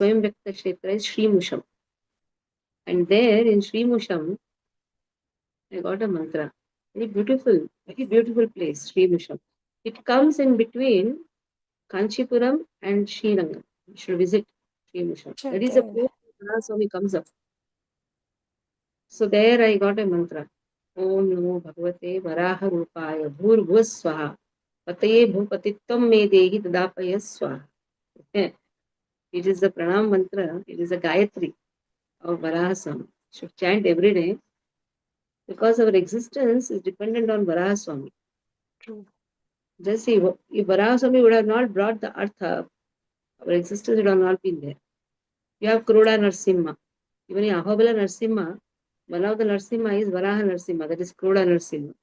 Swayam Vyakta Kshetra is Srimusham. And there in Srimusham, I got a mantra. Very beautiful place, Srimusham. It comes in between Kanchipuram and Srirangam. You should visit Srimusham. That is the place where Swami comes up. So there I got a mantra. Om Namo Bhagavate Varaha Rupaya Bhurvus Swaha Pataye Bhupatitvam Me Dehi Tadapaya Swaha. It is the pranam mantra. It is a Gayatri of Varaha Swami. Should chant every day because our existence is dependent on Varaha Swami. True. Just see, if Varaha Swami would have not brought the earth up, our existence would have not been there. You have Kruda Narsimha. Even in Ahobala Narsimha, one of the Narsimha is Varaha Narsimha, that is Kruda Narsimha.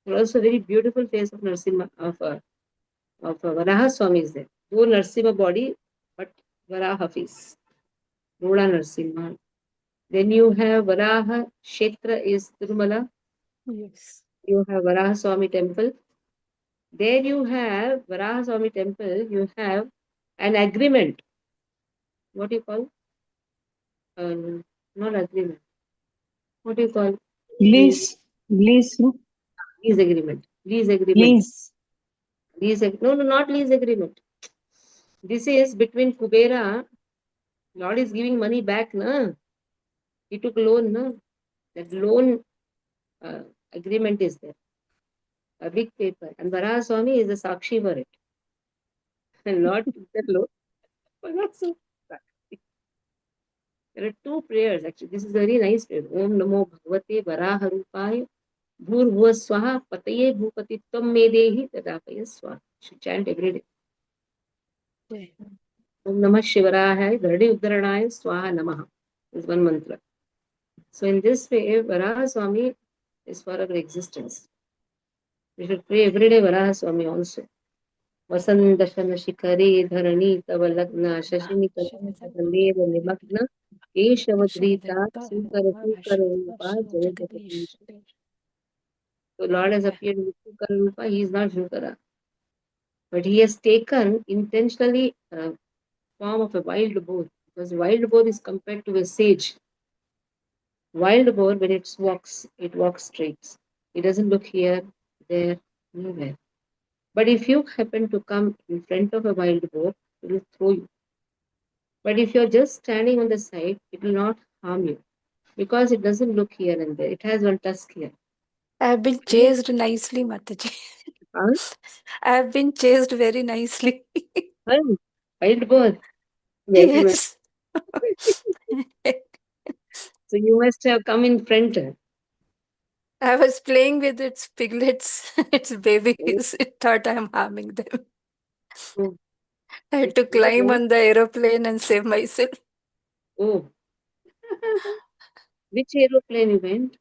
There also very beautiful face of Narsimha, of Varaha Swami is there. Though Narsimha body, but Varaha face. Kruda Narsimha. Then you have Varaha Kshetra is Tirumala. Yes. You have Varaha Swami temple. There you have Varaha Swami temple, you have an agreement. What do you call? Not agreement. What do you call? Lease. Lease, no? Lease agreement. Lease agreement. Lease. No, not lease agreement. This is between Kubera. Lord is giving money back, na? He took loan, na? That loan agreement is there. A big paper. And Varaha Swami is a sakshi for it. And Lord took that loan. But not so. There are two prayers actually. This is a very nice prayer. Om Namo Bhagavate Varaha Rupaya Bhurvua Swaha Pataye Bhupatitvam Me Dehi Tadapaya Swaha. Should chant every day. Okay. Om Namah Shivaraaya Dhardi Uddaranaya Swaha Namaha is one mantra. So in this way, Varaha Swami is for our existence. We should pray every day Varaha Swami also. Vasandashana Shikari Dharani Tava Lagna Shashini Katandev Nimagna Keshavadrita Sukara Sukara Rupa Jaya Jagadish. So Lord has appeared in Sukara Rupa, he is not Shukara. But he has taken intentionally form of a wild boar, because wild boar is compared to a sage. Wild boar, when it walks straight. It doesn't look here, there, nowhere. But if you happen to come in front of a wild boar, it will throw you. But if you're just standing on the side, it will not harm you, because it doesn't look here and there. It has one tusk here. I have been chased nicely, Mataji. Huh? I have been chased very nicely. Wild boar. Very well. Yes. So you must have come in front. I was playing with its piglets, its babies. It thought I'm harming them. Oh, I had to climb on the aeroplane and save myself. oh. Which aeroplane you went?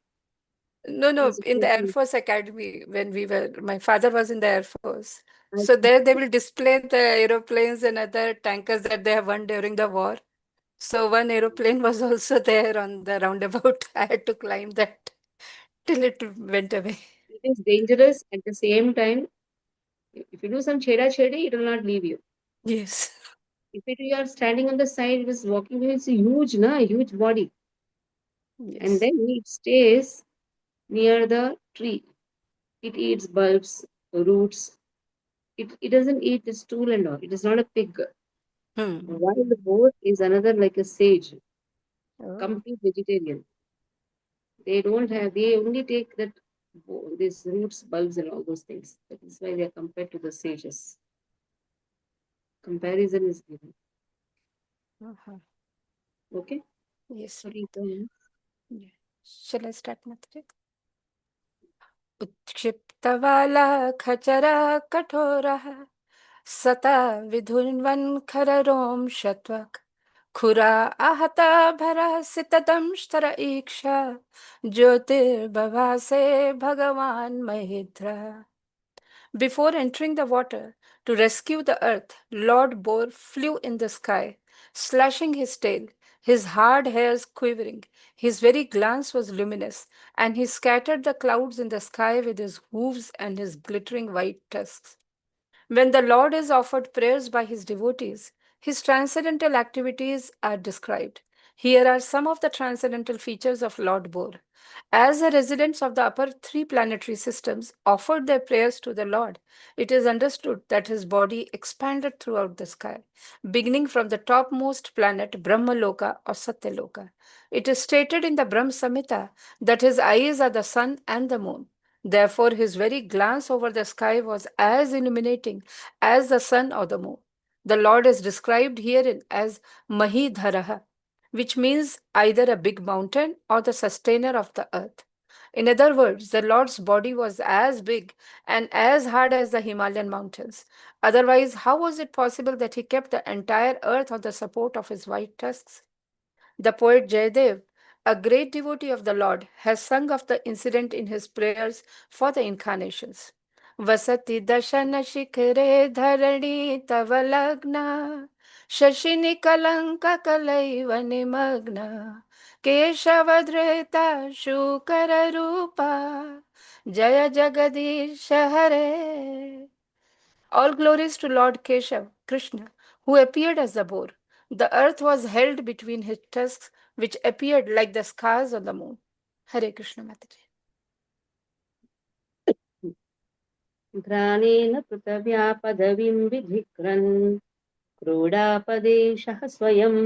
No, in the Air Force Academy when my father was in the Air Force. So there they will display the aeroplanes and other tankers that they have won during the war. So one aeroplane was also there on the roundabout. I had to climb that till it went away. It is dangerous at the same time. If you do some chedi, it will not leave you. Yes. If you are standing on the side, it is walking, it's a huge body. And Yes. then it stays near the tree. It eats bulbs, roots. It doesn't eat the stool and all. It is not a pig. Wild boar is another like a sage, Oh, complete vegetarian. They only take that these roots, bulbs, and all those things. That is why they are compared to the sages. Comparison is given. uh-huh. Okay? Yes. Sorry, go on. Yeah. Shall I start, Mataji? उत्क्षिप्तवाला खचरः कठोरः सता विधुन्वन् खररों शत्वक् खुरा आहता भरः सितदंष्ट्र ईक्षा ज्योतिर्बभासे भगवान् Mahendra. Before entering the water to rescue the earth, Lord Boar flew in the sky, slashing his tail, his hard hairs quivering. His very glance was luminous, and he scattered the clouds in the sky with his hooves and his glittering white tusks. When the Lord is offered prayers by his devotees, His transcendental activities are described. Here are some of the transcendental features of Lord Bor. As the residents of the upper three planetary systems offered their prayers to the Lord, it is understood that his body expanded throughout the sky, beginning from the topmost planet Brahmaloka or Satyaloka. It is stated in the Brahm Samhita that his eyes are the sun and the moon. Therefore, his very glance over the sky was as illuminating as the sun or the moon. The Lord is described herein as Mahidharaha, which means either a big mountain or the sustainer of the earth. In other words, the Lord's body was as big and as hard as the Himalayan mountains. Otherwise, how was it possible that he kept the entire earth on the support of his white tusks? The poet Jayadev, a great devotee of the Lord, has sung of the incident in his prayers for the incarnations. Vasati dashana shikhare dharani tava lagna shashini kalanka kalaiva nimagna keshavadhreta shukara rupa jaya jagadish hare. All glories to Lord Keshav, Krishna, who appeared as the boar. The earth was held between his tusks, which appeared like the scars on the moon. Hare Krishna Mataji. घ्राणेन पृथिव्या पदवीं विधिक्रन् क्रोडापदेशः स्वयम्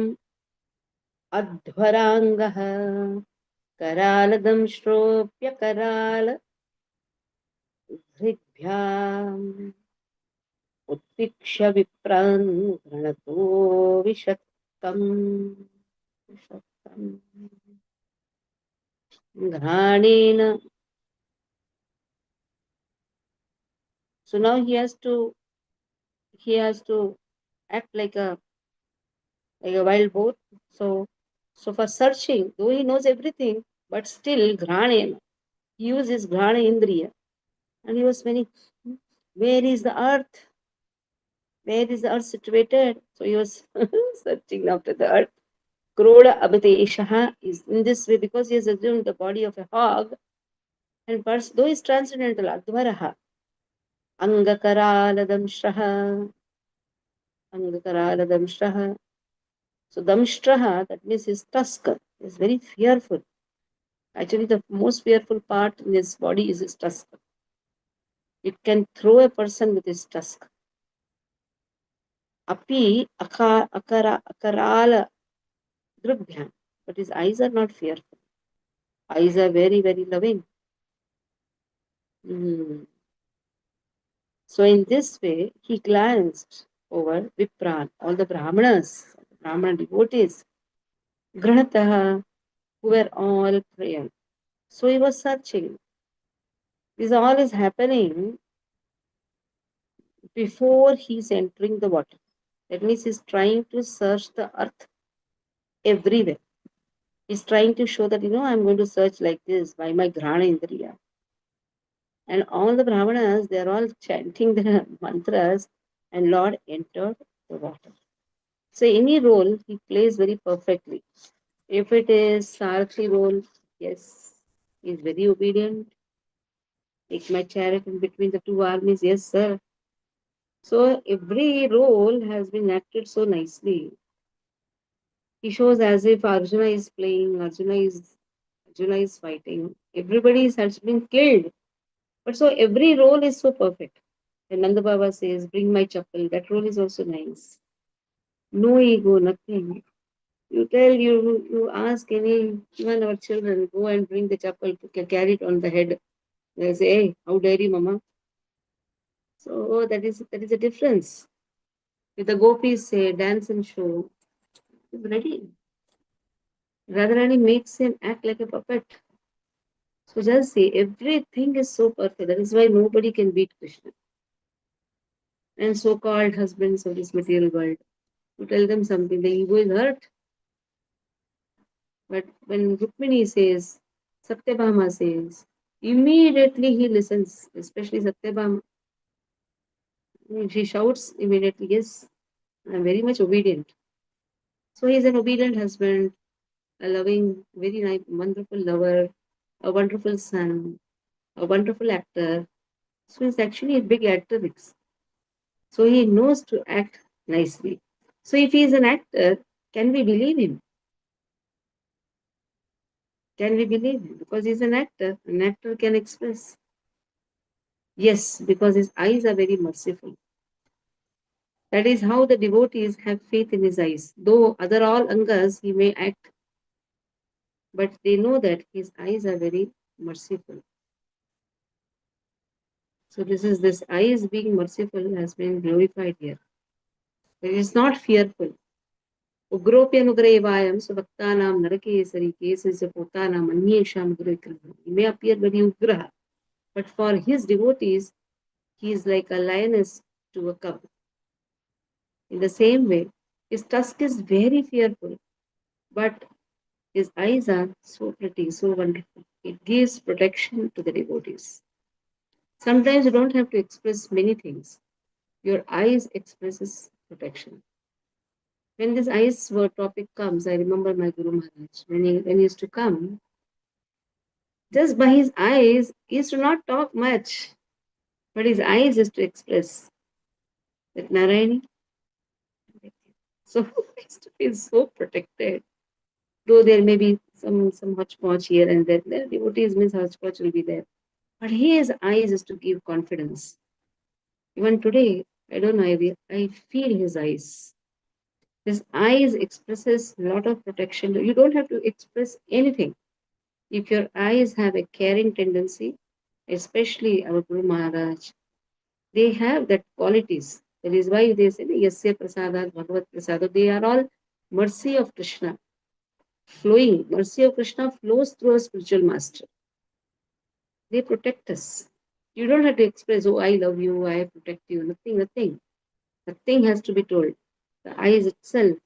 अध्वराङ्गः करालदंष्ट्रोऽप्यकराल हृद्भ्याम् उत्तिक्ष्य विप्रान् घृणतो विषक्तम् घ्राणेन. So now he has to act like a wild boar. So for searching, though he knows everything, but still Granena, he uses Grana Indriya. And he was very, where is the earth? Where is the earth situated? So he was searching after the earth. Kroda Abhiteshaha is in this way because he has assumed the body of a hog. And though he is transcendental, Advaraha, Angakarala Damshraha. So Damshraha, that means his tusk, is very fearful. Actually, the most fearful part in his body is his tusk. It can throw a person with his tusk. Api akarala drubhyam. But his eyes are not fearful. Eyes are very, very loving. So in this way, he glanced over Vipran, all the Brahmanas, Brahmana devotees, Granataha, who were all praying. So he was searching. This all is happening before he's entering the water. That means he's trying to search the earth everywhere. He's trying to show that, I'm going to search like this by my Grana Indriya. And all the Brahmanas, they're all chanting their mantras, and Lord entered the water. So any role he plays very perfectly. If it is Sarathi role, yes, he's very obedient. Take my chariot in between the two armies, yes, sir. So every role has been acted so nicely. He shows as if Arjuna is playing, Arjuna is fighting. Everybody has been killed. But so every role is so perfect. When Nanda Baba says, bring my chappal, that role is also nice. No ego, nothing. You ask even our children, go and bring the chappal, carry it on the head. They say, hey, how dare you, mama? So that is a difference. If the gopis say, dance and show, he's ready. Radharani makes him act like a puppet. So just see, everything is so perfect. That is why nobody can beat Krishna. And so-called husbands of this material world, to tell them something, the ego is hurt. But when Rukmini says, Satyabhama says, immediately he listens, especially Satyabhama. She shouts immediately, yes, I'm very much obedient. So he is an obedient husband, a loving, very nice, wonderful lover, a wonderful son, a wonderful actor. So he's actually a big actor. So he knows to act nicely. So if he is an actor, can we believe him? Can we believe him? Because he's an actor can express. Yes, because his eyes are very merciful. That is how the devotees have faith in his eyes. Though other all angas he may act, but they know that his eyes are very merciful. So this eyes being merciful has been glorified here. It is not fearful. Ugropyanugrayavayam subhaktanam narakesari cases of potanam anyesham gurikram. He may appear very ugraha, but for his devotees, he is like a lioness to a cub. In the same way, his tusk is very fearful, but his eyes are so pretty, so wonderful. It gives protection to the devotees. Sometimes you don't have to express many things. Your eyes expresses protection. When this eyes word topic comes, I remember my Guru Maharaj, when he used to come, just by his eyes, he used to not talk much, but his eyes used to express that Narayani. So he used to feel so protected. Though there may be some hodgepodge here and there, devotees means hodgepodge will be there. But his eyes is to give confidence. Even today, I don't know, I feel his eyes. His eyes expresses a lot of protection. You don't have to express anything. If your eyes have a caring tendency, especially our Guru Maharaj, they have that qualities. That is why they say, Yasya Prasada, Bhagavat Prasada, they are all mercy of Krishna. Flowing, mercy of Krishna flows through a spiritual master. They protect us. You don't have to express, oh, I love you, I protect you. Nothing, nothing. Nothing has to be told. The eyes itself,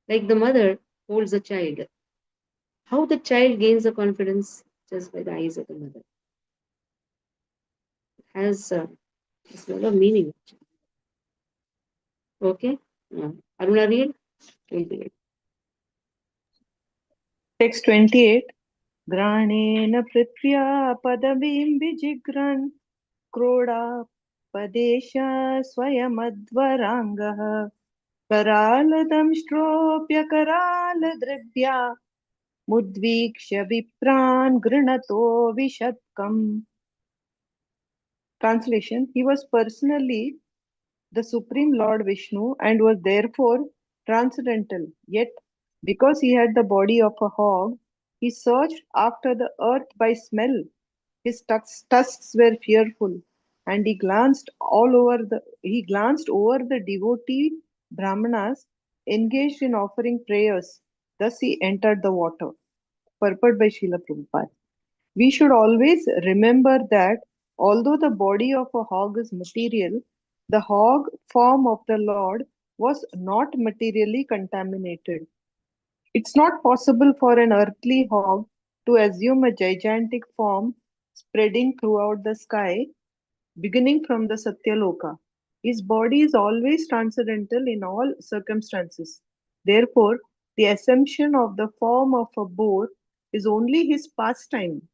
like the mother holds a child. How the child gains the confidence? Just by the eyes of the mother. It has a lot of meaning. Okay? Aruna, read? Read. Text 28. Granena prithvya padavim vijigrан क्रोडापदेशा स्वयमध्वराङ्गः करालदंष्ट्रोऽप्यकरालदृग्भ्या मुद्वीक्ष्य विप्रान् गृणतो विशत्कम्. Translation: He was personally the Supreme Lord Vishnu and was therefore transcendental. Yet, because he had the body of a hog, he searched after the earth by smell. His tusks were fearful, and he glanced over the devotee brahmanas engaged in offering prayers. Thus he entered the water. Purport by Srila Prabhupada. We should always remember that although the body of a hog is material, the hog form of the Lord was not materially contaminated. It's not possible for an earthly hog to assume a gigantic form spreading throughout the sky, beginning from the Satyaloka. His body is always transcendental in all circumstances. Therefore, the assumption of the form of a boar is only his pastime.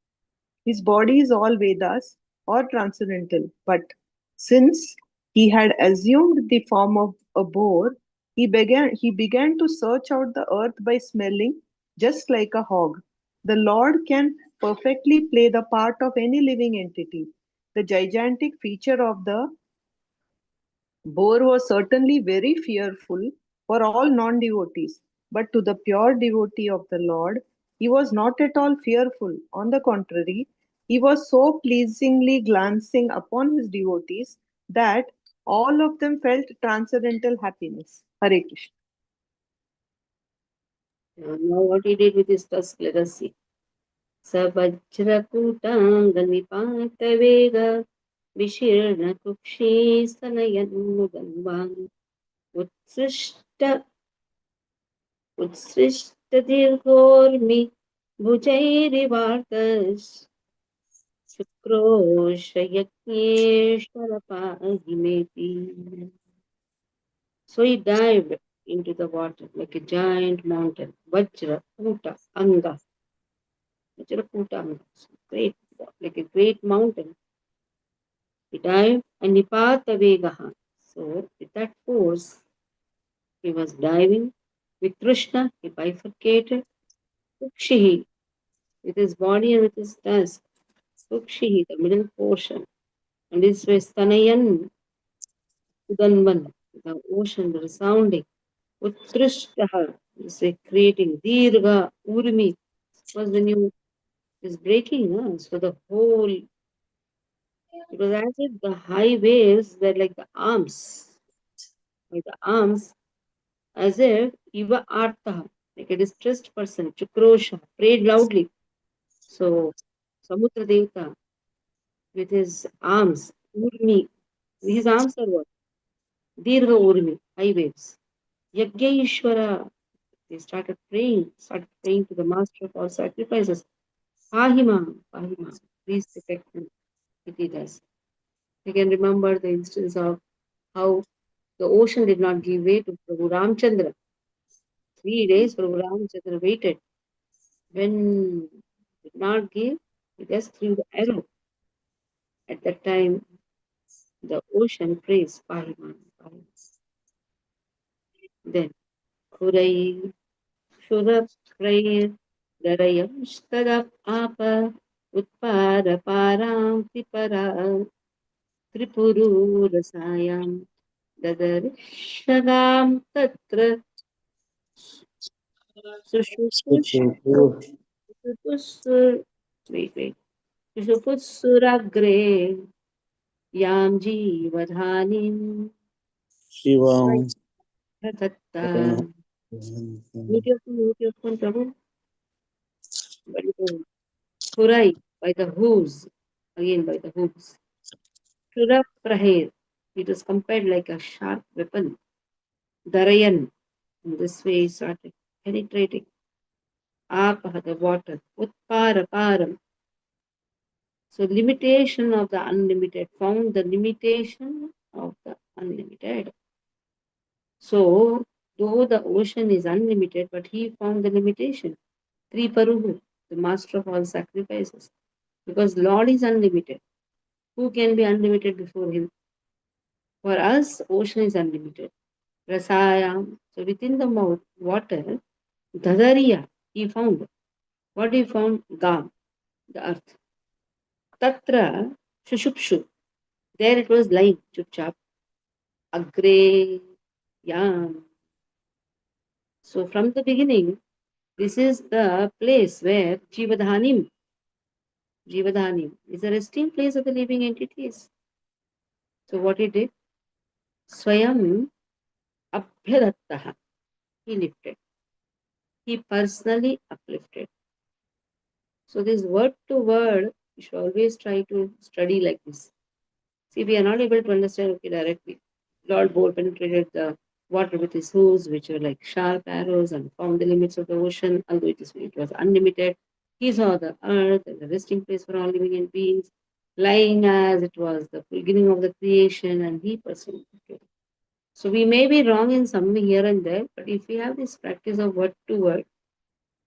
His body is all Vedas or transcendental, but since he had assumed the form of a boar, he began to search out the earth by smelling, just like a hog. The Lord can perfectly play the part of any living entity. The gigantic feature of the boar was certainly very fearful for all non-devotees, but to the pure devotee of the Lord, he was not at all fearful. On the contrary, he was so pleasingly glancing upon his devotees that all of them felt transcendental happiness. Hare Krishna. Now what he did with his tusk, let us see. सवज्रकूटाङ्गनिपातवेग विशीर्णकुक्षीस्तनयन्मुगन्वान् उत्सृष्टदीर्घोर्मि भुजैरिवार्तश् शुक्रोशयज्ञेश्वरपाहिमेति. So he dived into the water like a giant mountain. Vajra, Kuta, Anga. Vajra, Kuta, Anga. Great, like a great mountain. He dived and Nipata Vegaha. So with that force, He was diving. With Krishna, he bifurcated. Kukshihi, with his body and with his tusk. Kukshihi, the middle portion. And this was Tanayan, Udanvan, the ocean, the resounding. Utkrishtaha, is creating. Dirga, Urmi, was when you is breaking. So the whole, it was as if the high waves were like the arms. Like the arms, as if Iva Artha, like a distressed person, Chukrosha, prayed loudly. So Samudra Devata, with his arms, Urmi, his arms are what? Dirga Urmi, high waves. Yajna Ishvara, they started praying to the master of all sacrifices. Pahima, Pahima, please protect me. It does. You can remember the instance of how the ocean did not give way to Prabhu Ramchandra. 3 days Prabhu Ramchandra waited. When did not give, he just threw the arrow. At that time, the ocean praised Pahima, Pahima. Then Kurai, Shurap, Prayer, Darayam, Stadap, Apa, Utpada, Param, Tripara, Tripuru, Rasayam, Dadarishagam, Tatra, Sushupush, Sushupusur, wait. Sushupussuragre, Yam Jivadhanim, Shivam. Swayatatta. Mute your phone, Prabhu. Very good. Kurai, by the hooves, again by the hooves. Shurap Praher, it is compared like a sharp weapon. Darayan, in this way, started penetrating. Apaha, the water. Utpara, param. So, limitation of the unlimited, found the limitation of the unlimited. So, though the ocean is unlimited, but he found the limitation. Triparuhu, the master of all sacrifices. Because Lord is unlimited. Who can be unlimited before him? For us, ocean is unlimited. Rasayam, so within the mouth, water, Dhadariya, he found. What he found? Gam, the earth. Tatra, Shushupshu, there it was lying, chupchap. Agre, Yam. So from the beginning, this is the place where Jivadhanim is the resting place of the living entities. So what he did? Swayam Abhyadattaha. He lifted. He personally uplifted. So this word to word, we should always try to study like this. See, we are not able to understand directly. Lord Bore penetrated the water with his hooves, which were like sharp arrows, and found the limits of the ocean, although it was unlimited. He saw the earth and the resting place for all living beings, lying as it was the beginning of the creation, and he personally did. So we may be wrong in some here and there, but if we have this practice of word to word,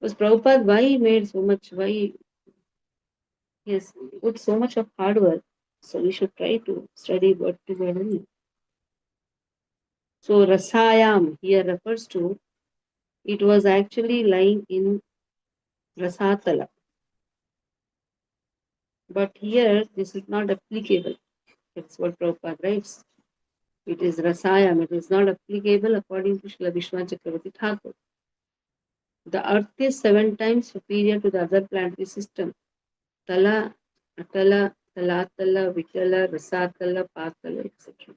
because Prabhupada, why he made so much, why he has put so much of hard work, so we should try to study word to word only. So Rasayam here refers to, it was actually lying in Rasatala. But here, this is not applicable. That's what Prabhupada writes. It is Rasayam. It is not applicable according to Srila Vishwanath Chakravarti Thakur. The earth is 7 times superior to the other planetary system. Tala, Atala, Talatala, Vitala, Rasatala, Patala, etc.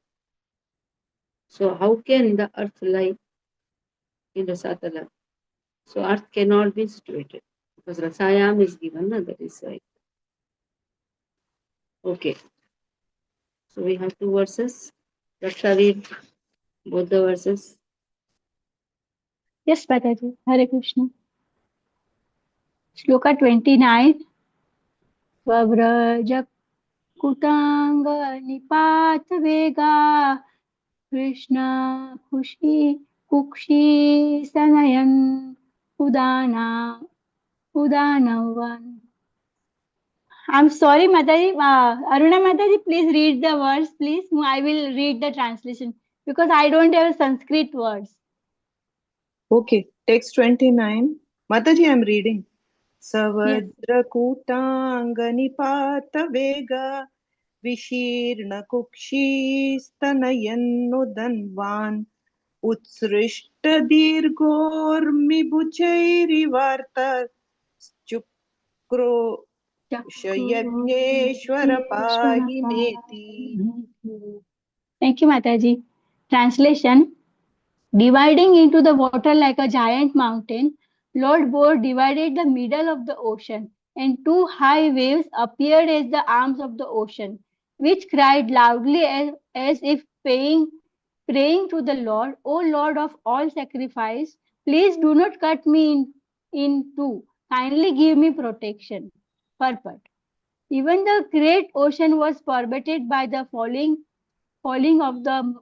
So how can the earth lie in Rasatala? So earth cannot be situated because Rasayam is given, that is right. Okay. So we have 2 verses. Raksha, read both the verses. Yes, Mataji. Hare Krishna. Shloka 29. Swavraj Kutanga Nipat Vega Krishna Kukshi Sanayan Udanavan. I'm sorry, Mataji. Aruna Mataji, please read the words, please. I will read the translation because I don't have Sanskrit words. Okay, text 29. Mataji, I am reading. Yes. Savadrakutangani विशीर्ण कुक्षिस्तनयन्नुदन्वान् उत्सृष्ट दीर्घोर्मिभुजैरिवार्तश्चुक्रो Yajneshwar पाहि मेति. Thank you, Mataji. Translation: dividing into the water like a giant mountain, Lord Bor divided the middle of the ocean, and two high waves appeared as the arms of the ocean, which cried loudly as if praying to the Lord, O Lord of all sacrifice, please do not cut me in two. Kindly give me protection. Purport. Even the great ocean was perverted by the falling of the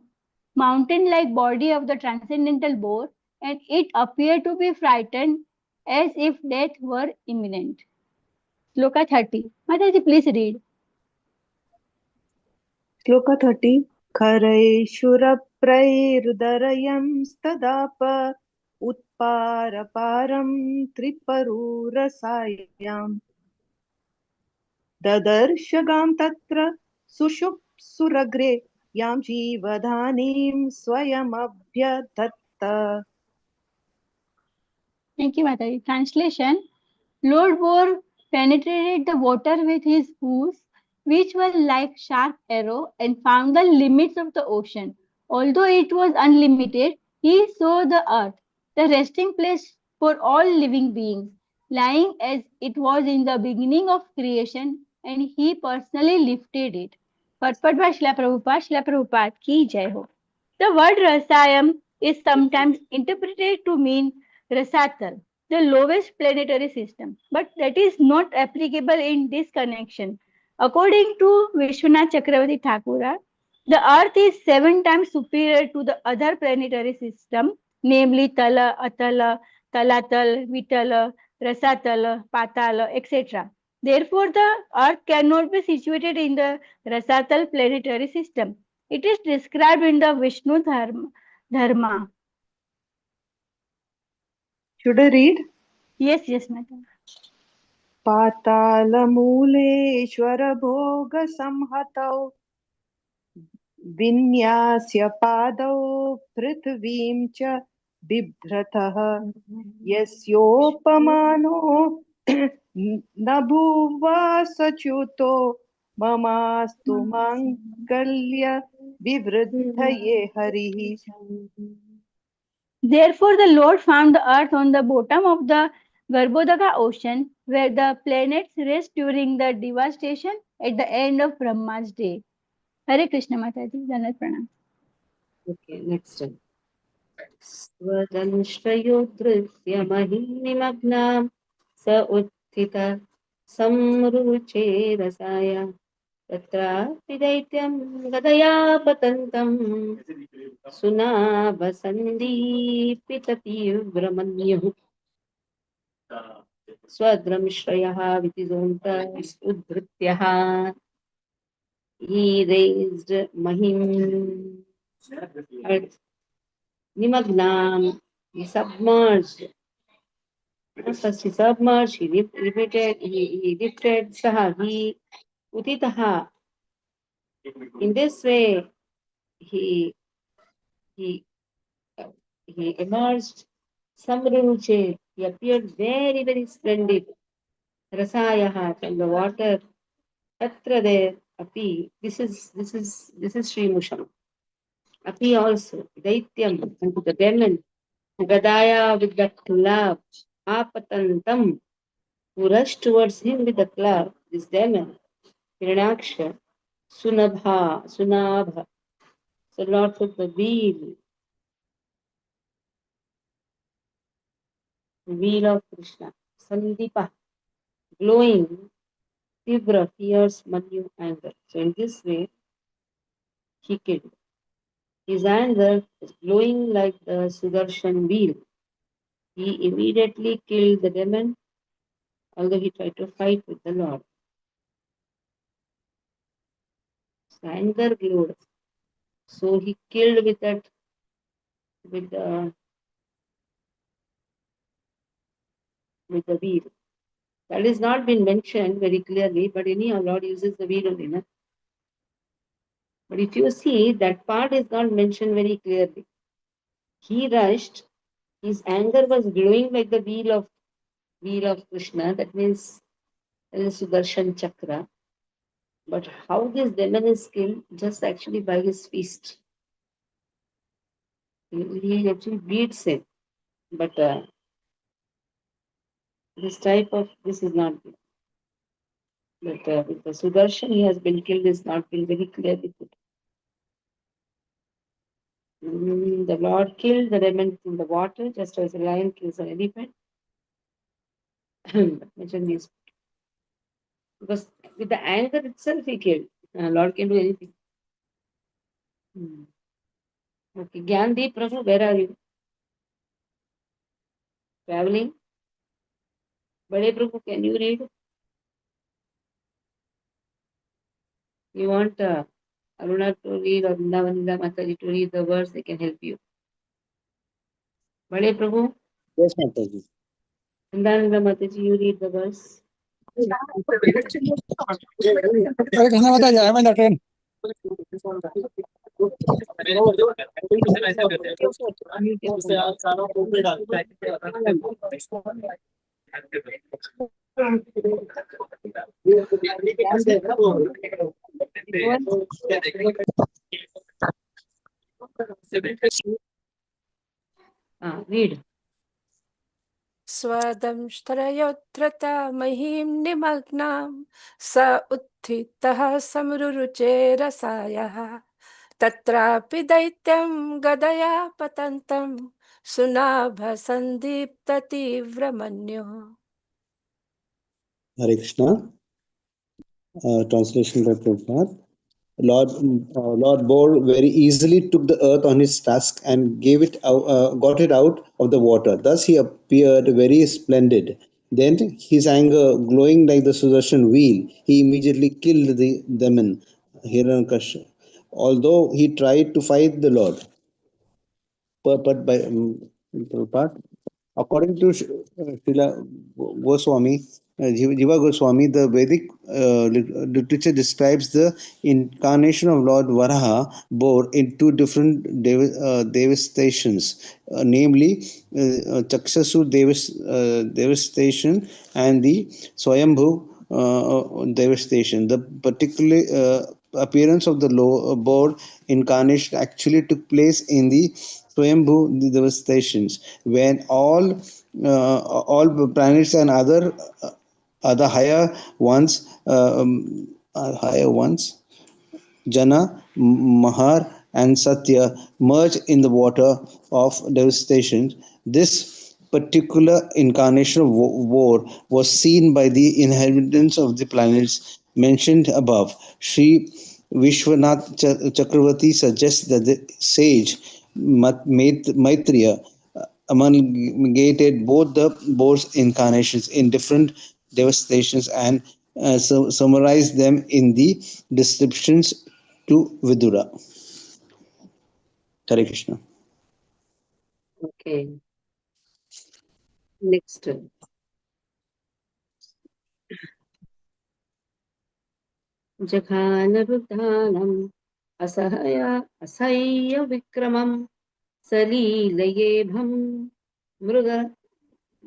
mountain-like body of the transcendental boar, and it appeared to be frightened as if death were imminent. Sloka 30. Mataji, please read. श्लोक 30. खरैशुरप्रैरुदरयंस्तदाप उत्पारपारं त्रिपरुरसायाम् ददर्शगां तत्र सुषुप्सुरग्रे यां जीवधानीं स्वयमभ्यधत्त. Thank you, Mataji. Translation: Lord Boar penetrated the water with his hooves, which were like sharp arrow, and found the limits of the ocean. Although it was unlimited, he saw the earth, the resting place for all living beings, lying as it was in the beginning of creation, and he personally lifted it. Purport by Srila Prabhupada ki jai ho. The word Rasayam is sometimes interpreted to mean Rasatal, the lowest planetary system, but that is not applicable in this connection. According to Vishwanath Chakravarti Thakura, the Earth is 7 times superior to the other planetary system, namely Tala, Atala, Talatal, Vitala, Rasatala, Patala, etc. Therefore, the Earth cannot be situated in the Rasatal planetary system. It is described in the Vishnu Dharma. Should I read? Yes, madam. पातालमूलेश्वरभोगसंहतौ विन्यास्य पादौ पृथ्वीं च बिभ्रतः यस्योपमानो न भुवसच्युतो ममास्तु माङ्गल्य विवृद्धये हरिः. Therefore, the Lord found the earth on the bottom of the Garbhodaka ocean, where the planets rest during the devastation at the end of Brahma's day. Hare Krishna Mataji, Danat Pranam. Okay, next one. स्वदंश्रयोधृत्य महिनिमग्नां स उत्थित संरुचे रसाय तत्रापि दैत्यं गदया पतन्तं सुनाभसन्दीपिततीव्रमन्युः स्वद्रंश्रयः वितिजोऽन्त उद्धृत्यः he raised Mahim earth Nimagnam, he submerged. First he submerged, he lifted Saha, he Utitaha. In this way, he he he emerged Samruche. He appeared very, very splendid. Rasayaha from the water. Tatra there, Api. This is Sri Musham. Api also. Daityam, the demon. Gadaya with the club. Apatantam, who rushed towards him with the club. This demon. Hiranyaksha. Sunabha. So Lord took the wheel of Krishna. Sandipa, glowing, Tibra, fierce, Manu, anger. So in this way, he killed. His anger was glowing like the Sudarshan wheel. He immediately killed the demon, although he tried to fight with the Lord. So anger glowed. So he killed with the with the wheel. That is not been mentioned very clearly, but anyhow, Lord uses the wheel only. No? But if you see, that part is not mentioned very clearly. He rushed, his anger was glowing like the wheel of Krishna, that means Sudarshan Chakra. But how this demon is killed? Just actually by his fist. He actually beats him. But this is not good. But with the Sudarshan, he has been killed is not been very clearly put. The Lord killed the demon in the water, just as a lion kills an elephant. Mention these. Because with the anger itself, he killed. Lord can do anything. Okay, Gyandeep Prabhu, where are you? Traveling? Bade Prabhu, can you read? You want Aruna to read or Vrindavanida Mataji to read the words, they can help you. Bade Prabhu, Yes, Mataji. Vrindavanida Mataji, you read the verse. I'm in the train. Read. स्वदंष्ट्रयोत्रता महीं निमग्नां स उत्थितः समरुरुचे रसायः तत्रापि दैत्यं गदया पतन्तं सुनाभसन्दीप्ततीव्रमन्युः. Hare Krishna. Translation by Prabhupada. Lord bore very easily took the earth on his tusk and got it out of the water. Thus he appeared very splendid. Then his anger glowing like the Sudarshan wheel, he immediately killed the demon Hiranyakashipu. Although he tried to fight the Lord, but by Prabhupada, according to Srila Goswami, Jiva Goswami, the Vedic literature describes the incarnation of Lord Varaha bore in two different devastations, namely Chakshasu devastation and the Swayambhu devastation. The particular appearance of the boar incarnation actually took place in the Swayambhu devastations when all planets and other higher ones, Jana, Mahar, and Satya merge in the water of devastation. This particular incarnation of war was seen by the inhabitants of the planets mentioned above. Sri Vishwanath Chakravarti suggests that the sage Maitreya amalgamated both the boar's incarnations in different devastations and summarized them in the descriptions to Vidura. Hare Krishna. Okay. Next. Jaghanarudhanam asahya vikramam सलीलयेभं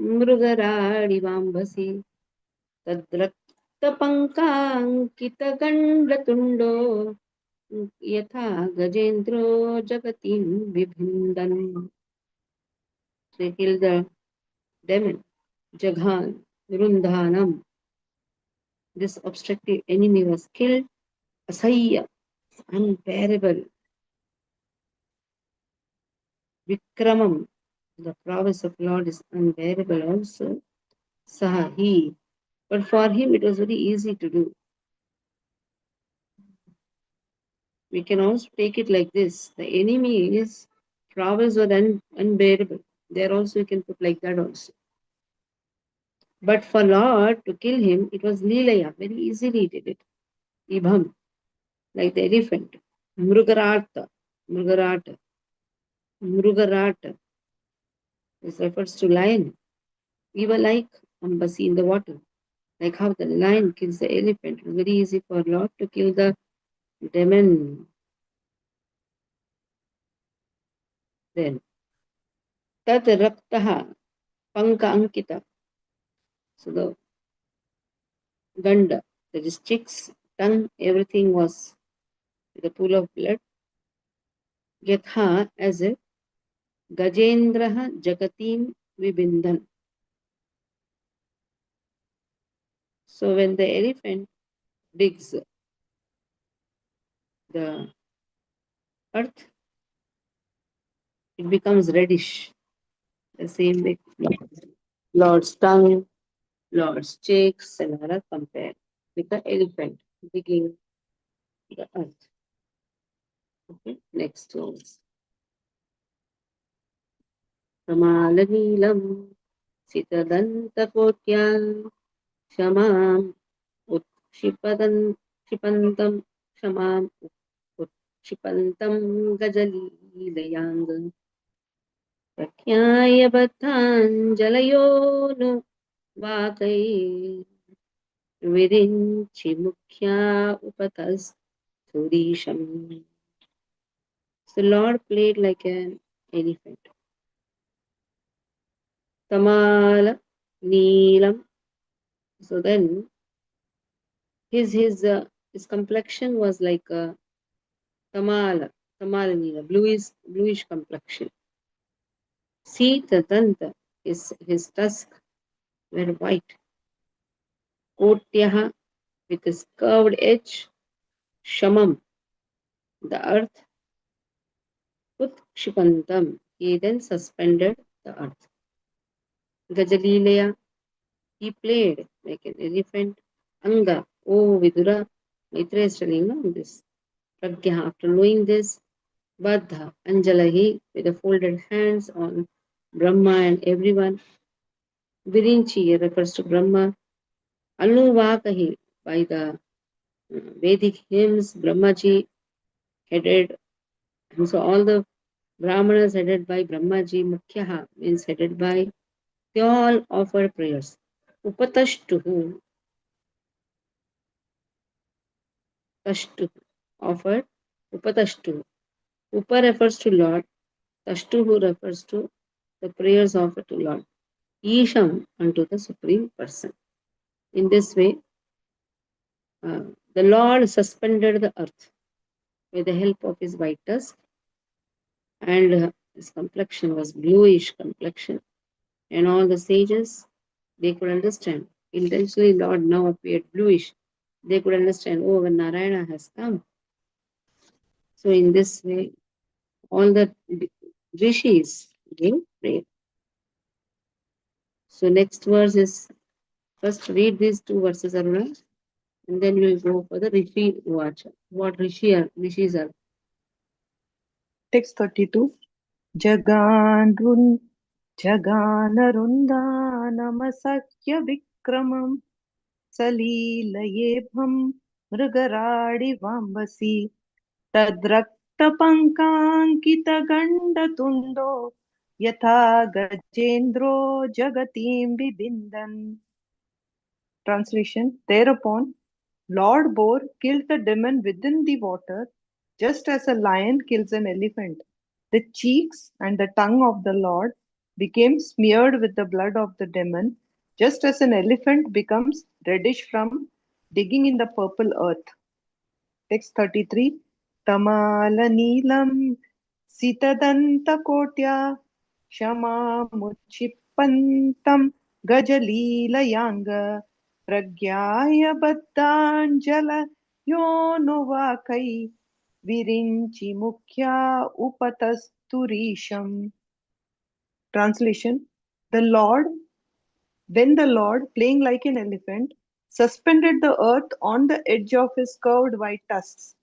मृगराडिवाम्भसि तद्रक्तपङ्काङ्कितगण्डतुण्डो यथा गजेन्द्रो जगतीं बिभिन्दन्. They killed the demon, Jaghan, Rundhanam. This obstructive enemy was killed. Asayya, unbearable. Vikramam, the prowess of Lord is unbearable also. Saha, he. But for him it was very easy to do. We can also take it like this. The enemy's prowess was unbearable. There also you can put like that also. But for Lord to kill him, it was Leelaya. Very easily he did it. Ibham, like the elephant. Mrugarata. Mrugarata. Mrugarata. This refers to lion. We were like Ambasi in the water. Like how the lion kills the elephant. It was very easy for Lord to kill the demon. Then Tat Raktaha Panka Ankita. So the Ganda, that is chick's tongue, everything was with a pool of blood. Yatha as if Gajendraha Jagatim Vibindan. So when the elephant digs the earth, it becomes reddish. The same way Lord's tongue, Lord's cheeks, and are compared with the elephant digging the earth. Okay, next verse. Kamalaneelam Sitadantakotyam Shamam Utshipadan Shipantam Shamam Utshipantam Gajalilayang Prakyaya Bhattanjalayo no Vakai Virinchi Mukhya Upatas Surisham. So Lord played like an elephant. Tamala Neelam. So then his complexion was like a Tamala Neela, bluish complexion. Sita Danta, his tusks were white. Kotyaha, with his curved edge. Shamam, the earth. Utshipantam, he then suspended the earth. Gajalilaya, he played like an elephant. Anga, oh Vidura, Maitreya is telling this. Pragya, after knowing this, Baddha, Anjalahi, with the folded hands on Brahma and everyone. Virinchi refers to Brahma. Anuvakahi, by the Vedic hymns, Brahmaji headed, and so all the Brahmanas headed by Brahmaji, Mukhyaha means headed by, they all offered prayers. Upatashtuhu, Tashtuhu, offered, Upatashtuhu. Upa refers to Lord, Tashtuhu refers to the prayers offered to Lord. Isham, unto the Supreme Person. In this way, the Lord suspended the earth with the help of his white tusk, and his complexion was bluish complexion, and all the sages, they could understand. Intentionally, Lord now appeared bluish. They could understand, oh, when Narayana has come. So in this way, all the rishis gave prayer. So next verse is, first read these two verses, Aruna, and then we'll go for the Rishi Vacha. What Rishis are. Text 32. Jaganarundanamasakhya vikramam salilayebham mृगराडि वाम्बसी तद्रक्तपङ्काङ्कितगण्डतुण्डो यथा गजेन्द्रो जगतीं बिबिन्दन्. Translation. Thereupon Lord Boar killed the demon within the water, just as a lion kills an elephant. The cheeks and the tongue of the Lord became smeared with the blood of the demon, just as an elephant becomes reddish from digging in the purple earth. Text 33. Tamala Neelam Sitadanta Kotya Shamamuchipantam Gajalilayanga Pragyaya Baddhanjala Yonuvakai Virinchi Mukhya Upatasturisham. Translation. Then the Lord, playing like an elephant, suspended the earth on the edge of his curved white tusks.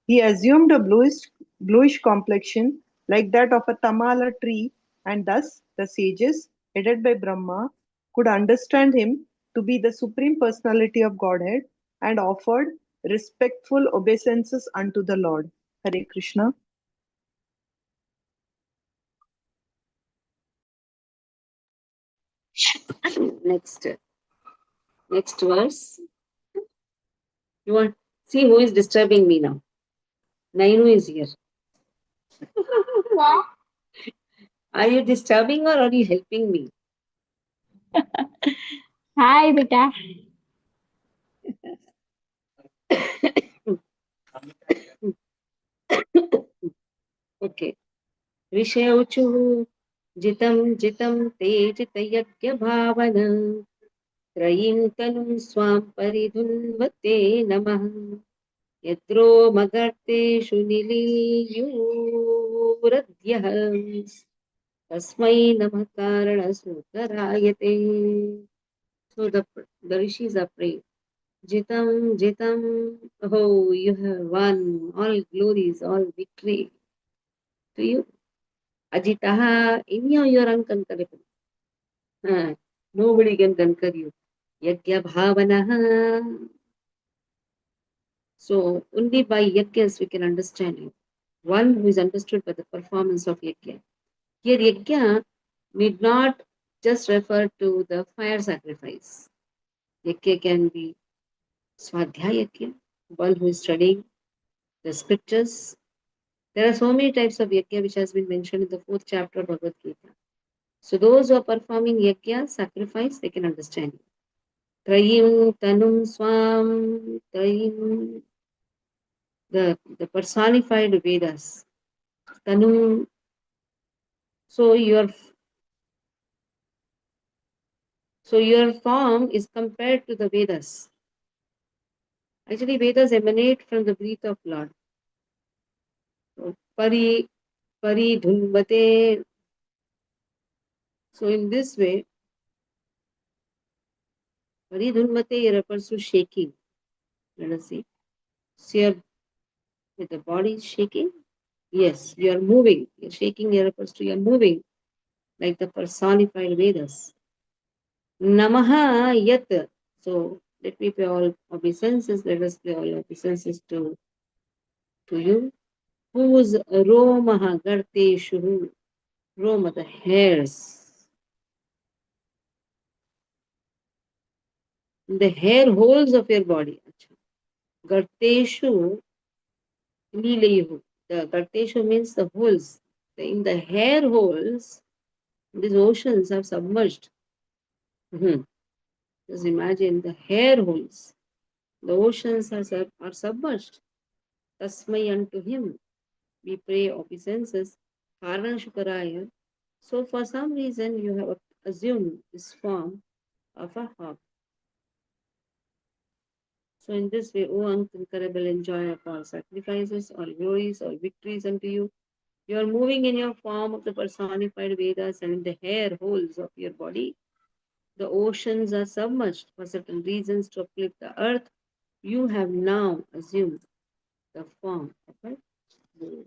He assumed a bluish complexion like that of a tamala tree, and thus the sages, headed by Brahma, could understand him to be the Supreme Personality of Godhead and offered respectful obeisances unto the Lord. Hare Krishna. Next verse. You want see who is disturbing me now? Nainu is here. Are you disturbing or are you helping me? Hi, beta. Okay. Vishayauchu jitam jitam te jitayagya bhavana trayim tanum swam paridhunvate namah yadro magarteshu niliyuradyah tasmai namah karana sutarayate. So the rishis are praying. Jitam, Jitam, oh, you have won all glories, all victory to you. Ajitaha, anyhow you are unconquerable. Nobody can conquer you. Yagya bhavanaha. So only by yagyas we can understand you. One who is understood by the performance of yagya. Here yagya need not just refer to the fire sacrifice. Yagya can be swadhyaya yagya, one who is studying the scriptures. There are so many types of yajna which has been mentioned in the 4th chapter of Bhagavad Gita. So those who are performing yajna, sacrifice, they can understand. Trayim tanum swam, trayim, the personified Vedas. Tanum, so your form is compared to the Vedas. Actually, Vedas emanate from the breath of Lord. So, paridhunvate. So in this way, paridhunvate refers to shaking. Let us see. So with the body is shaking, yes, you are moving. You're shaking refers to you're moving, like the personified Vedas. Namaha yat. So let me pay all obeisances. Let us pay all obeisances to you. Whose romaha garteshu. Roma, the hairs. The hair holes of your body. Garteshu lilayuhu. The garteshu means the holes. In the hair holes, these oceans are submerged. Just imagine the hair holes. The oceans are submerged. Tasmai unto him. We pray obeisances. Karana Shukaraya. So for some reason you have assumed this form of a hawk. So in this way, O unconquerable enjoyer of all sacrifices, all glories, all victories unto you. You are moving in your form of the personified Vedas, and in the hair holes of your body, the oceans are submerged for certain reasons to uplift the earth. You have now assumed the form of a bull.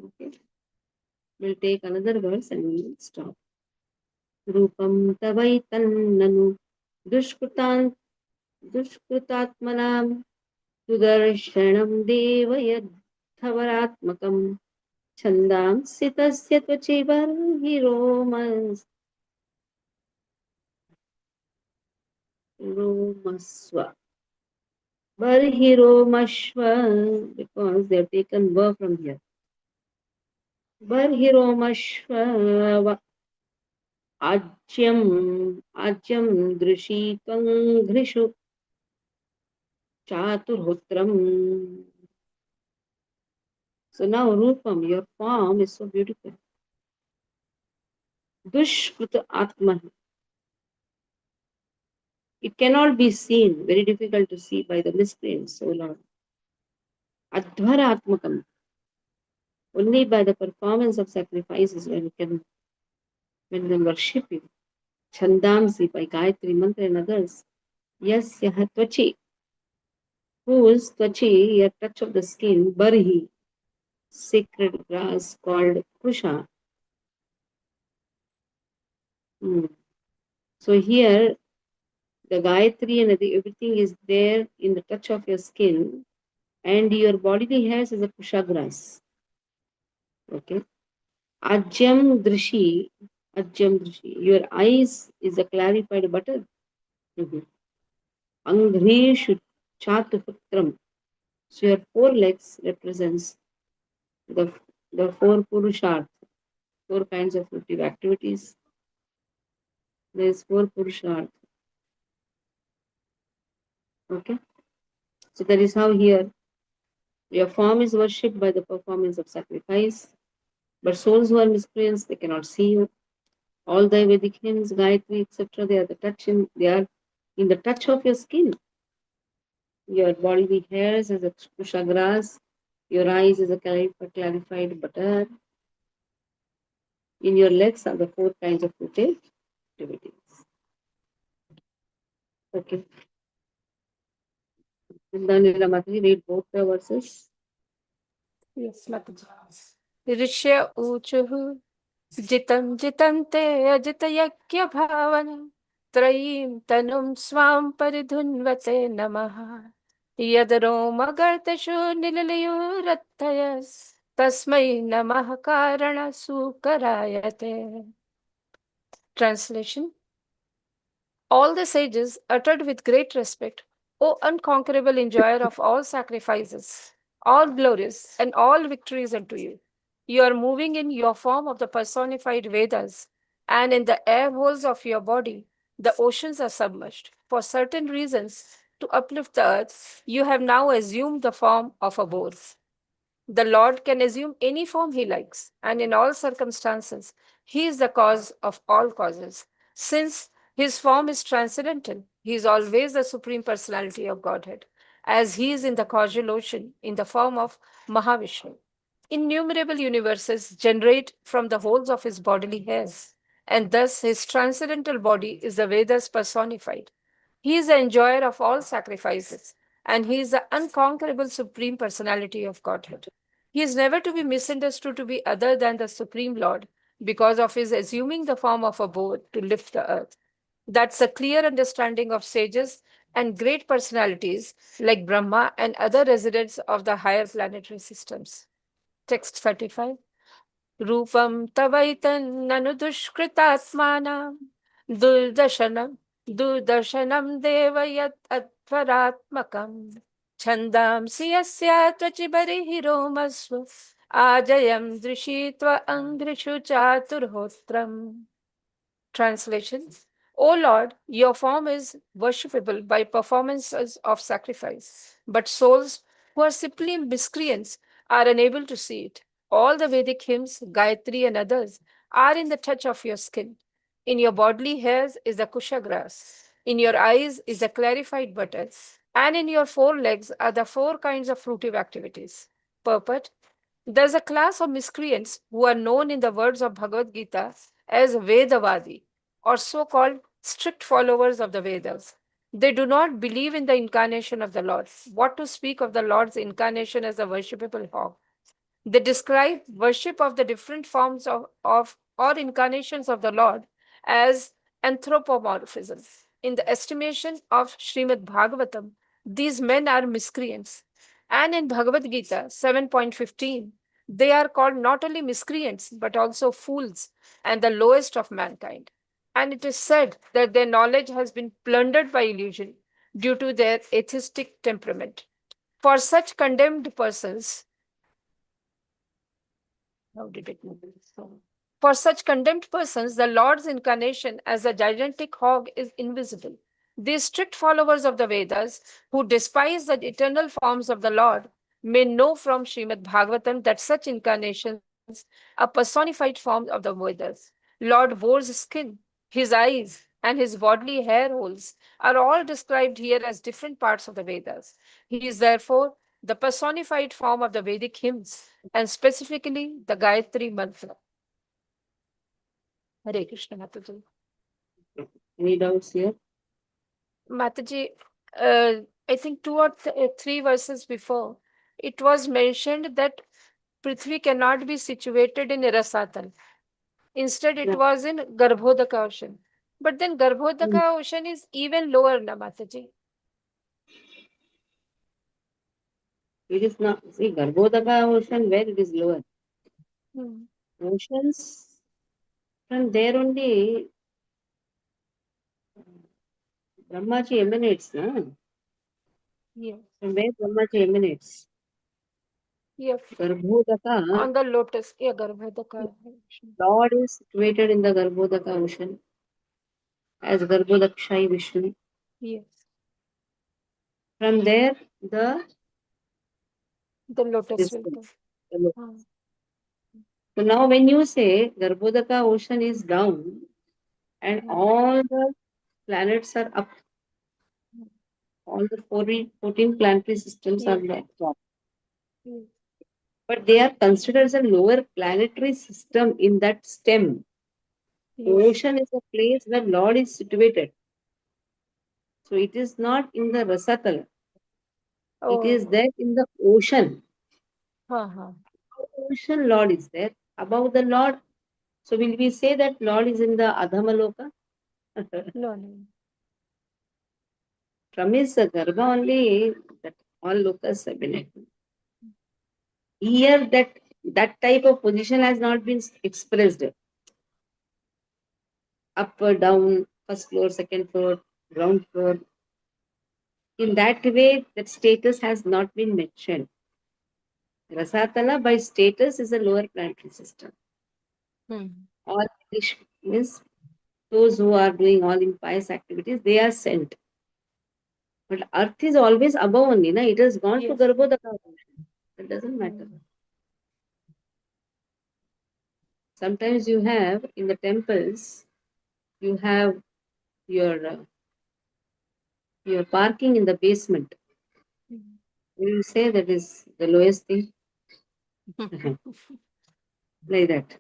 Okay. We'll take another verse and we will stop. Rupam tavaitannanu dushkrutatmanam sudarshanam devayadhavaratmakam chandam sitasya tvachivarhiromas romasva. Barhiromashva, because they have taken verb from here. Barhiromashva आज्यम दृशी त्वं घृषु chaturhutram. So now Rupam, your form is so beautiful. Dushkruta Atma. It cannot be seen, very difficult to see by the miscreants, O Lord. Adhvara Atmakam. Only by the performance of sacrifices when we worship you. Chandamsi, by Gayatri Mantra and others. Yes, Yahatvachi. Whose Tvachi, your touch of the skin, Barhi, sacred grass called Kusha. So here, the Gayatri and everything is there in the touch of your skin, and your bodily hairs is a Kusha grass. Okay. Ajyam Drishi, Ajyam Drishi. Your eyes is a clarified butter. Anghrishu Chatupatram. So your four legs represents the four Purusharth, four kinds of fruitive activities. There is four Purusharth. Okay. So that is how here your form is worshipped by the performance of sacrifice. But souls who are miscreants, they cannot see you. All the Vedic hymns, Gayatri, etc., they are in the touch of your skin. Your bodily hairs as a kusha grass, your eyes as a clarified butter. In your legs are the four kinds of fruitive activities. Okay. And then Mataji, read both the verses. Yes, Mataji. Rishya uchuhu jitam jitante ajita yakya bhavana trayim tanum swam paridhunvate namaha yadromagartashu nilalayurattayas tasmai namah karana sukarayate. Translation. All the sages uttered with great respect, O unconquerable enjoyer of all sacrifices, all glories and all victories unto you. You are moving in your form of the personified Vedas, and in the air holes of your body, the oceans are submerged. For certain reasons, to uplift the earth, you have now assumed the form of a boar. The Lord can assume any form he likes, and in all circumstances, he is the cause of all causes. Since his form is transcendental, he is always the Supreme Personality of Godhead, as he is in the causal ocean in the form of Mahavishnu. Innumerable universes generate from the holes of his bodily hairs, and thus his transcendental body is the Vedas personified. He is the enjoyer of all sacrifices, and he is the unconquerable Supreme Personality of Godhead. He is never to be misunderstood to be other than the Supreme Lord because of his assuming the form of a boat to lift the earth. That's a clear understanding of sages and great personalities like Brahma and other residents of the higher planetary systems. Text 35. Rupam tavaitan nanu dushkritatmana durdarshanam devayat atvaratmakam छंदांसि यस्या त्वचि बर्हिरोमस्व आजयं दृशीत्वा अंघ्रिषु चातुर्होत्रम्. Translation. O Lord, your form is worshipable by performances of sacrifice, but souls who are simply miscreants are unable to see it. All the Vedic hymns, Gayatri and others, are in the touch of your skin. In your bodily hairs is the kusha grass. In your eyes is the clarified butter. And in your four legs are the four kinds of fruitive activities. Purport. There's a class of miscreants who are known in the words of Bhagavad Gita as Vedavadi, or so-called strict followers of the Vedas. They do not believe in the incarnation of the Lord. What to speak of the Lord's incarnation as a worshipable hog? They describe worship of the different forms of or incarnations of the Lord as anthropomorphism. In the estimation of Srimad Bhagavatam, these men are miscreants. And in Bhagavad Gita 7.15, they are called not only miscreants but also fools and the lowest of mankind. And it is said that their knowledge has been plundered by illusion due to their atheistic temperament. For such condemned persons, how did it move? For such condemned persons, the Lord's incarnation as a gigantic hog is invisible. These strict followers of the Vedas, who despise the eternal forms of the Lord, may know from Srimad Bhagavatam that such incarnations are personified forms of the Vedas. Lord Boar's skin, his eyes, and his bodily hair holes are all described here as different parts of the Vedas. He is therefore the personified form of the Vedic hymns, and specifically the Gayatri mantra. Hare Krishna, Mataji. Any doubts here? Mataji, I think two or three verses before, it was mentioned that Prithvi cannot be situated in Rasatal. Instead, it was in Garbhodaka ocean. But then Garbhodaka ocean is even lower, na Mataji? It is not. See, Garbhodaka ocean, where it is lower. Hmm. Oceans From there only Brahmaji emanates, no? Yes. From where Brahmaji emanates? Yes. Garbhodaka, On the lotus. Yeah, Garbhodaka. Lord is situated in the Garbhodaka ocean as Garbhodakshai Vishnu. Yes. From there, the The lotus will distance. come. Ah. So now when you say Garbhodaka ocean is down and all the planets are up, all the 14 planetary systems are Yes. at top. Yes. But they are considered as a lower planetary system in that stem. Yes. Ocean is a place where Lord is situated. So it is not in the Rasatala. It is Oh. there in the ocean. Uh-huh. Ocean Lord is there. Above the Lord. So will we say that Lord is in the Adhamaloka? No, no. From his Garbha only that all lokas have been attained. Here that type of position has not been expressed. Up or down, first floor, second floor, ground floor. In that way, that status has not been mentioned. Rasatala by status is a lower planetary system. All means those who are doing all impious activities, they are sent. But earth is always above only, na? It has gone to Yes. Garbhodaka. It doesn't matter. Sometimes you have in the temples, you have your parking in the basement. You say that is the lowest thing, like that.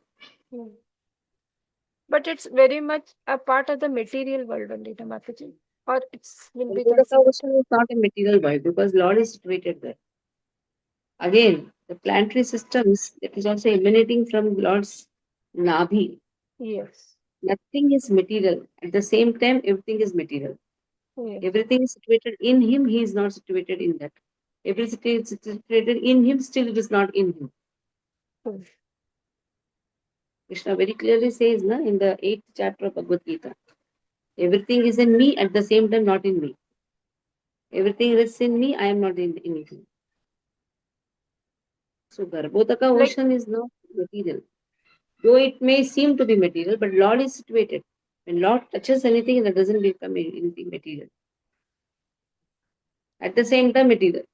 But it's very much a part of the material world only, the Mataji. Or it will be Garbhodaka considered. ocean is not a material world because Lord is situated there. Again, the planetary systems that is also emanating from Lord's Nabhi. Yes. Nothing is material. At the same time, everything is material. Yes. Everything is situated in him, he is not situated in that. Everything is situated in him, still it is not in him. Yes. Krishna very clearly says na, in the 8th chapter of Bhagavad Gita, everything is in me, at the same time not in me. Everything is in me, I am not in anything. So Garbhodaka Like, ocean is not material. Though it may seem to be material, but Lord is situated. When Lord touches anything, that doesn't become anything material. At the same time, material.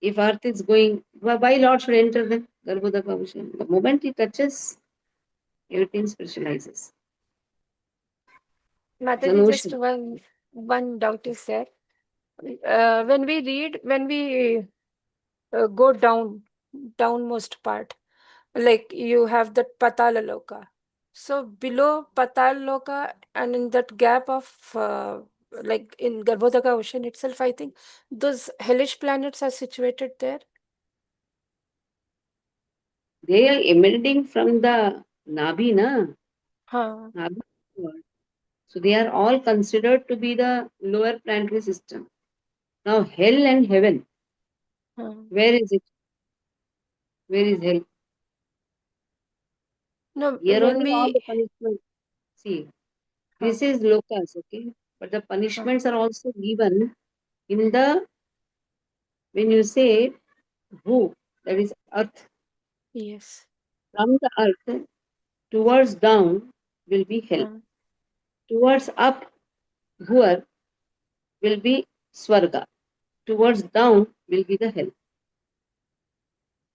If earth is going, why Lord should enter the Garbhodaka ocean? The moment he touches, everything specializes. It's an Mataji, just ocean. one doubt is there. When we read, when we go downmost part, like you have that Patala Loka. So below Patala Loka and in that gap of like in Garbhodaka ocean itself, I think those hellish planets are situated there. They are emanating from the Nabhi, na? Huh. Nabhi. So they are all considered to be the lower planetary system. Now hell and heaven, where is it? Where is hell? No, Here when only all we the punishment. See, this is lokas, okay? But the punishments are also given in the, when you say who, that is earth. yes. From the earth towards down will be hell. Towards up, bhuar, will be swarga. Towards down will be the hell.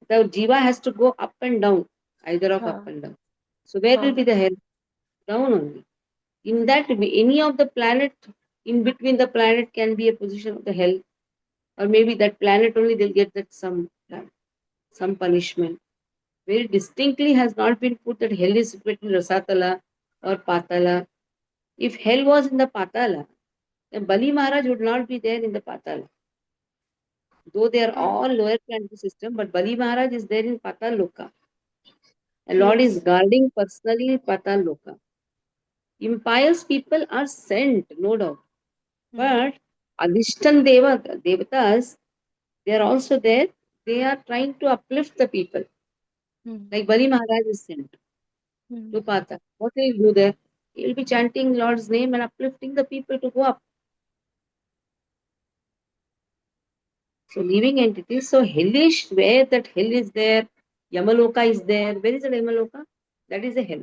The jiva has to go up and down, either of up and down. So where will be the hell? Down only. In that, any of the planet, in between the planet can be a position of the hell, or maybe that planet only they'll get that some punishment. Very distinctly has not been put that hell is situated in Rasatala or Patala. If hell was in the Patala, then Bali Maharaj would not be there in the Patala. Though they are all lower planetary system, but Bali Maharaj is there in Patal Loka. And Lord is guarding personally Patal Loka. Impious people are sent, no doubt. But Adhishtan Devatas, they are also there. They are trying to uplift the people. Like Bali Maharaj is sent to Patal. What will he do there? He will be chanting Lord's name and uplifting the people to go up. So living entities. So hellish, where that hell is there, Yamaloka is there. Where is the Yamaloka? That is a hell.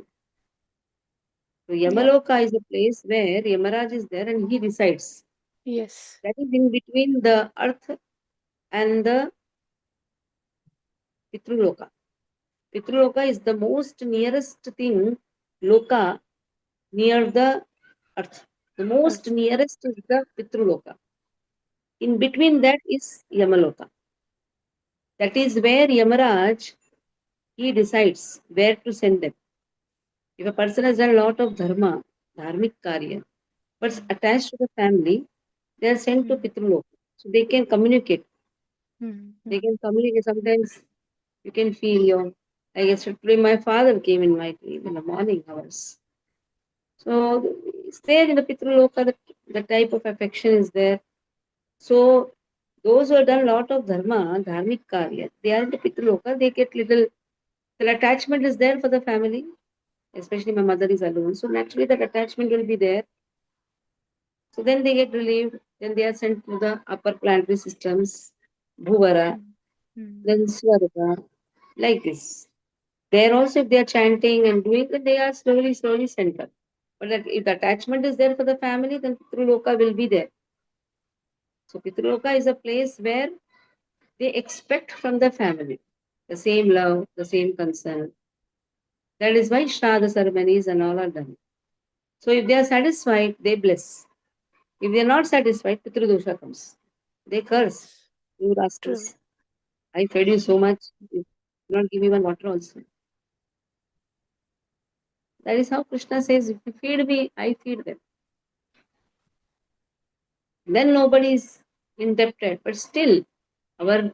So Yamaloka is a place where Yamaraj is there and he resides. Yes. That is in between the earth and the Pitruloka. Pitruloka is the most nearest thing, Loka, near the earth. The most nearest is the Pitruloka. In between that is Yamaloka. That is where Yamaraj, he decides where to send them. If a person has done a lot of dharma, dharmic karya, but attached to the family, they are sent to Pitruloka. So they can communicate. They can communicate. Sometimes you can feel your, like yesterday, my father came in my dream in the morning hours. So it's there in the Pitruloka, the type of affection is there. So those who have done a lot of dharma, dharmic karya, they are in the Pitruloka, they get little, the attachment is there for the family, especially my mother is alone. So naturally that attachment will be there. So then they get relieved, then they are sent to the upper planetary systems, Bhuvara, then Swarga, like this. There also, if they are chanting and doing it, they are slowly sent up. But that if the attachment is there for the family, then Pitruloka will be there. So Pitruloka is a place where they expect from the family the same love, the same concern. That is why Shraddha ceremonies and all are done. So if they are satisfied, they bless. If they are not satisfied, Pitrudosha comes. They curse. You rascals. I fed you so much. You did not give me one water also. That is how Krishna says, if you feed me, I feed them. Then nobody is indebted. But still, in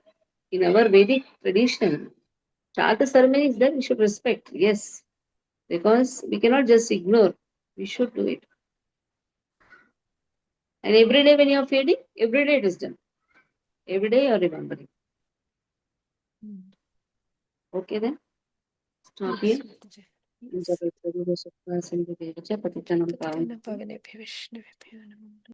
our Vedic tradition, Shraddha ceremony is there, we should respect. Yes. Because we cannot just ignore. We should do it. And every day when you are feeding, every day it is done. Every day you are remembering. Okay then? Stop here. Yes. Jagad Guru Sukha Sindhu Devacha Patitanam Pavan. Patitanam Pavanebhyo Vaishnavebhyo Namo